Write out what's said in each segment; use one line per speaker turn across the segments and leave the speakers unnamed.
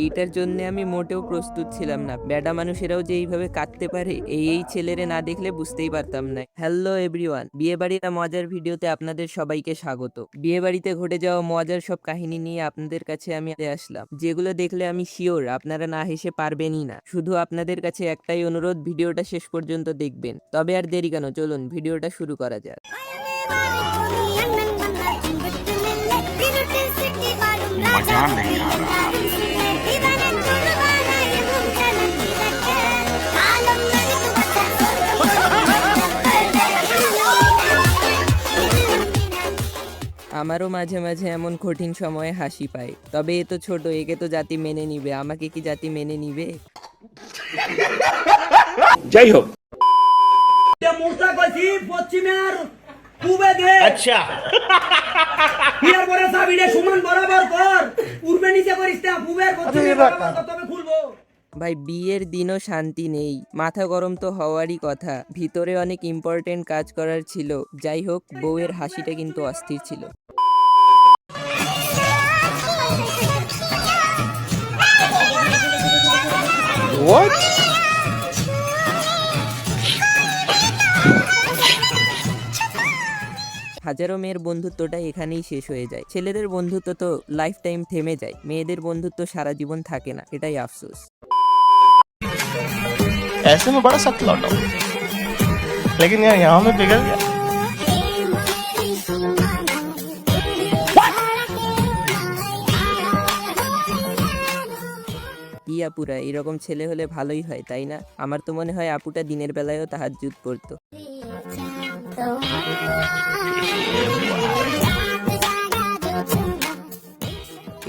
এইটার জন্য আমি মোটেও প্রস্তুত ছিলাম না। বেডা মানুষেরাও যে এইভাবে কাঁদতে পারে এই ছেলেরে না দেখলে বুঝতেই পারতাম না। হ্যালো এভরিওয়ান, বিয়ে বাড়ির মজার ভিডিওতে আপনাদের সবাইকে স্বাগত। বিয়ে বাড়িতে ঘটে যাওয়া মজার সব কাহিনী নিয়ে আপনাদের কাছে আমি আসলাম, যেগুলো দেখলে আমি শিওর আপনারা না হেসে পারবেনই না। শুধু আপনাদের কাছে একটাই অনুরোধ, ভিডিওটা শেষ পর্যন্ত দেখবেন। তবে আর দেরি কেন, চলুন ভিডিওটা শুরু করা যাক।
मजा नहीं आ रहा।
আমারও মাঝে মাঝে এমন কঠিন সময়ে হাসি পায়। তবে এ তো ছোট, একে তো জাতি মেনে নিবে, আমাকে কি জাতি মেনে নিবে?
যাই হোক,
আচ্ছা
বিয়ার পরে চাবিটা সমান বরাবর কর, পূর্বে নিচে করিস না, পূবের পশ্চিমে বরাবর কর, তবে খুলবো।
ভাই বিয়ের দিনও শান্তি নেই, মাথা গরম তো হওয়ারই কথা। ভিতরে অনেক ইম্পর্টেন্ট কাজ করার ছিল। যাই হোক, বউয়ের হাসিটা কিন্তু অস্থির ছিল। হাজারো মেয়ের বন্ধুত্বটা এখানেই শেষ হয়ে যায়। ছেলেদের বন্ধুত্ব তো লাইফ টাইম থেমে যায়, মেয়েদের বন্ধুত্ব সারা জীবন থাকে না, এটাই আফসোস।
ऐसे में बड़ा सख्त लौटा हूं, लेकिन यार यहाँ में बिगड़ गया।
কি আপুরা, এরকম ছেলে হলে ভালোই হয়, তাই না? আমার তো মনে হয় আপুটা দিনের বেলায়ও তাহাজ্জুদ পড়তো।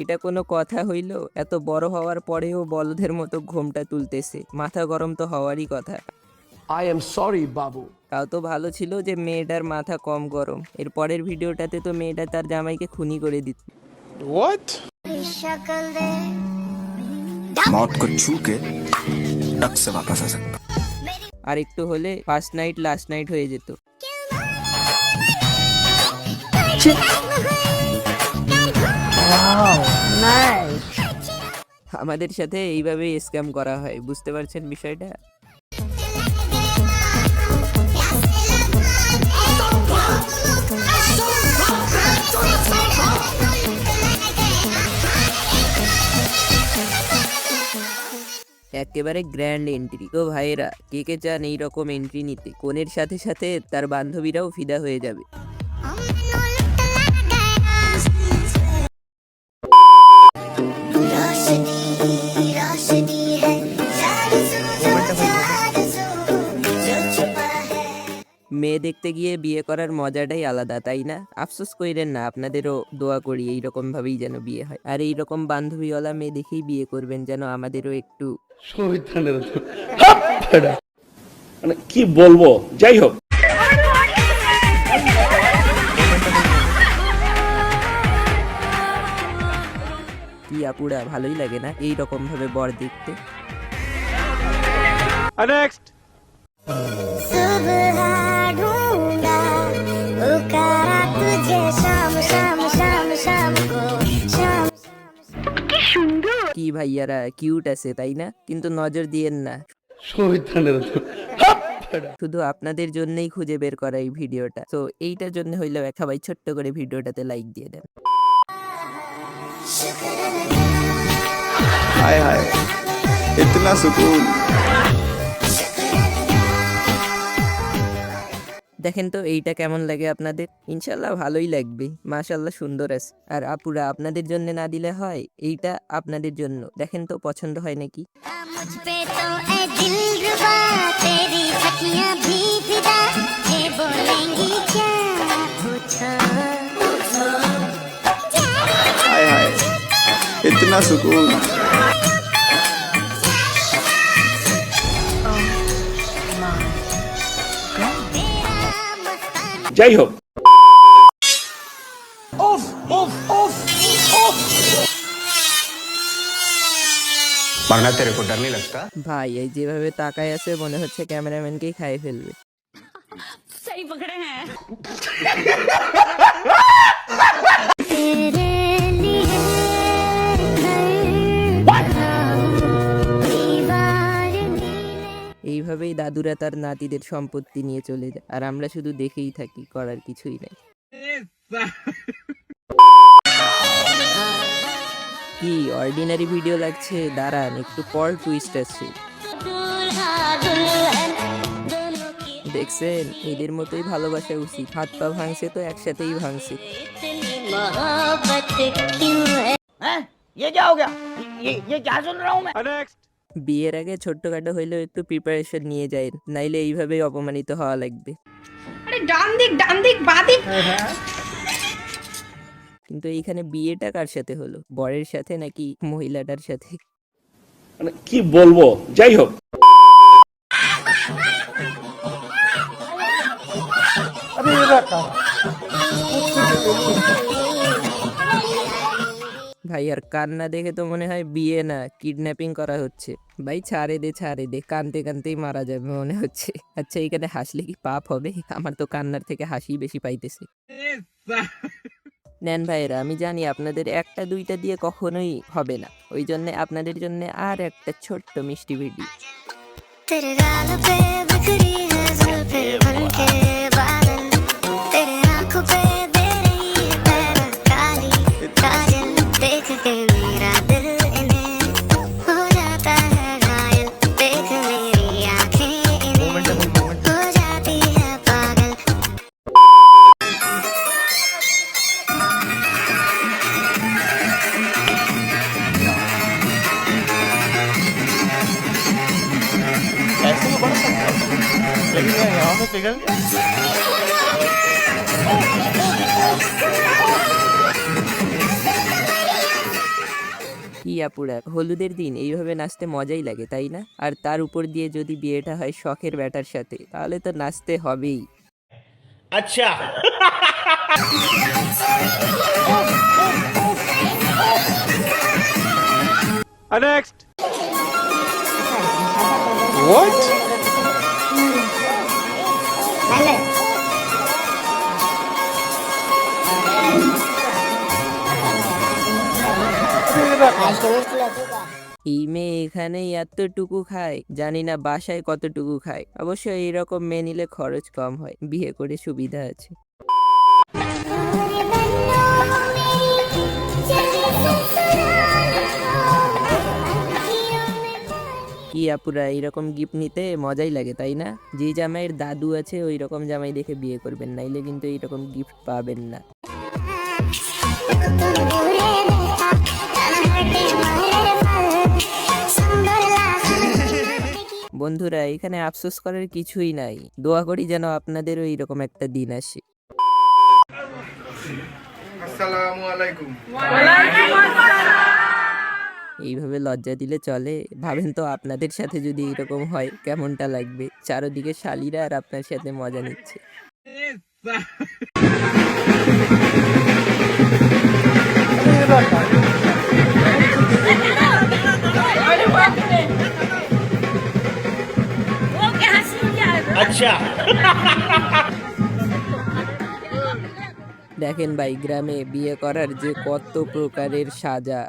এটা কোনো কথা হইল? এত বড় হওয়ার পরেও বলদের মতো ঘোমটা তুলতেছে, মাথা গরম তো হওয়ারই কথা।
I am sorry, Babu.
তাও তো ভালো ছিল যে মেয়েটার মাথা কম গরম। এর পরের ভিডিওটাতে তো মেয়েটা তার জামাইকে খুনি করে দিত।
मौत को छू के टक से वापस आ सकता।
আর একটু হলে ফার্স্ট নাইট লাস্ট নাইট হয়ে যেত। আমাদের সাথে এইভাবেই স্ক্যাম করা হয়, বুঝতে পারছেন বিষয়টা? একেবারে গ্র্যান্ড এন্ট্রি। তো ভাইয়েরা, কে কে চান এইরকম এন্ট্রি নিতে? কনের সাথে সাথে তার বান্ধবীরাও ফিদা হয়ে যাবে। মেয়ে দেখতে গিয়ে বিয়ে করার মজাটাই আলাদা, তাই না? আফসোস কইরেন না, আপনাদেরও দোয়া করি এইরকম ভাবেই যেন বিয়ে হয়। আর এইরকম বান্ধবীওয়ালা মেয়ে দেখেই বিয়ে করবেন, যেন আমাদেরও একটু
মানে কি বলবো, যাই হোক।
কি আপুরা, ভালোই লাগে না এইরকম ভাবে বর দেখতে? কি ভাইয়ারা কিউট আছে, তাই না? কিন্তু নজর দিয়েন না, শুধু আপনাদের জন্যই খুঁজে বের করা এই ভিডিওটা। তো এইটার জন্য হইলেও সবাই ছোট্ট করে ভিডিওটাতে লাইক দিয়ে দেন।
हाय हाय, इतना सुकून।
দেখেন তো এইটা কেমন লাগে আপনাদের? ইনশাল্লাহ ভালোই লাগবে, মাশাল্লাহ সুন্দর আছে। আর আপুরা, আপনাদের জন্য না দিলে হয়? এইটা আপনাদের জন্য, দেখেন তো পছন্দ হয় নাকি?
हाय हाय, इतना सुकून।
যাই হোক,
मरना तेरे को डर नहीं लगता?
ভাই এই যেভাবে তাকায় আছে, মনে হচ্ছে ক্যামেরাম্যানকেই খাইয়ে ফেলবে।
सही पकड़े हैं।
দাদুরা তার নাতিদের সম্পত্তি নিয়ে চলে যায়, আর আমরা শুধু দেখেই থাকি, করার কিছুই নাই। কি অর্ডিনারি ভিডিও লাগছে? দাঁড়ান, একটু পর টুইস্ট আসছে। দেখছেন, এদের মতোই ভালোবাসা উচিত। হাত পা ভাঙছে তো একসাথেই ভাঙছে। বিয়ের আগে ছোট্টখাটো হইলেও একটু প্রিপারেশন নিয়ে যায়, নাইলে এইভাবেই অপমানিত হওয়া লাগবে।
अरे डान दिख बादिक
কিন্তু এইখানে বিয়েটা কার সাথে হলো? বরের সাথে নাকি মহিলাটার সাথে?
মানে কি বলবো, যাই হোক।
अरे ये रखा
ভাই আর কান্না দেখে তো মনে হয় বিয়ে না, কিডন্যাপিং করা হচ্ছে। ভাই ছাড়ে দে, কানতে কানতেই মারা যাবে মনে হচ্ছে। আচ্ছা, এখানে হাসলে কি পাপ হবে? আমার তো কান্নার থেকে হাসি বেশি পাইতেছে। নেন ভাইরা, আমি জানি আপনাদের একটা দুইটা দিয়ে কখনোই হবে না, ওই জন্য আপনাদের জন্য আর একটা ছোট্ট মিষ্টি ভিডিও।
तेरे गाल पे बिखरी है जुल्फे बनके बादल, तेरे आंखों पे दे रही है पैर काली काजल, देख के मेरा दिल इन्हें हो जाता है घायल, देख मेरी आंखें इन्हें हो जाती है पागल।
ऐसे तो बढ़ सकता है, लेकिन यार यहाँ पे पिघल गया।
কি আপুরা, হলুদের দিন এইভাবে নাচতে মজাই লাগে, তাই না? আর তার উপর দিয়ে যদি বিয়েটা হয় শখের ব্যাটার সাথে, তাহলে তো নাচতে হবেই।
আচ্ছা, নেক্সট।
What?
এই মেয়ে এখানে এতটুকু খায়, জানি না বাসায় কতটুকু খায়। অবশ্য এইরকম মেয়ে নিলে খরচ কম হয়, বিয়ে করে সুবিধা আছে। কি আপুরা, এইরকম গিফট নিতে মজাই লাগে, তাই না? যে জামাইয়ের দাদু আছে ওই রকম জামাই দেখে বিয়ে করবেন, নাইলে কিন্তু এইরকম গিফট পাবেন না। বন্ধুরা, এখানে আফসোস করার কিছুই নাই, দোয়া করি যেন আপনাদেরও এইরকম একটা দিন আসে। এইভাবে লজ্জা দিলে চলে? ভাবেন তো আপনাদের সাথে যদি এরকম হয় কেমনটা লাগবে? চারদিকে শালীরা আর আপনার সাথে মজা নিচ্ছে।
আচ্ছা,
দেখেন ভাই, গ্রামে বিয়ে করার যে কত প্রকারের সাজা।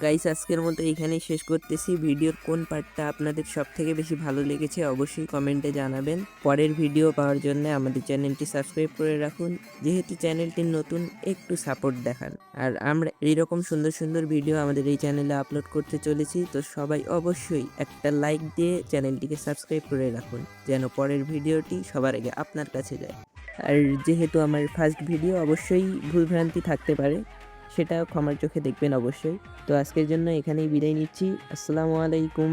গাইস, আজকের মতো এখানেই শেষ করতেছি। ভিডিওর কোন পার্টটা আপনাদের সব থেকে বেশি ভালো লেগেছে অবশ্যই কমেন্টে জানাবেন। পরের ভিডিও পাওয়ার জন্য আমাদের চ্যানেলটি সাবস্ক্রাইব করে রাখুন। যেহেতু চ্যানেলটি নতুন, একটু সাপোর্ট দেখান। আর আমরা এইরকম সুন্দর সুন্দর ভিডিও আমাদের এই চ্যানেলে আপলোড করতে চলেছি, তো সবাই অবশ্যই একটা লাইক দিয়ে চ্যানেলটিকে সাবস্ক্রাইব করে রাখুন, যেন পরের ভিডিওটি সবার আগে আপনার কাছে যায়। আর যেহেতু আমার ফার্স্ট ভিডিও, অবশ্যই ভুলভ্রান্তি থাকতে পারে, সেটা ক্ষমার চোখে দেখবেন অবশ্যই। তো আজকের জন্য এখানেই বিদায় নিচ্ছি। আসসালামু আলাইকুম।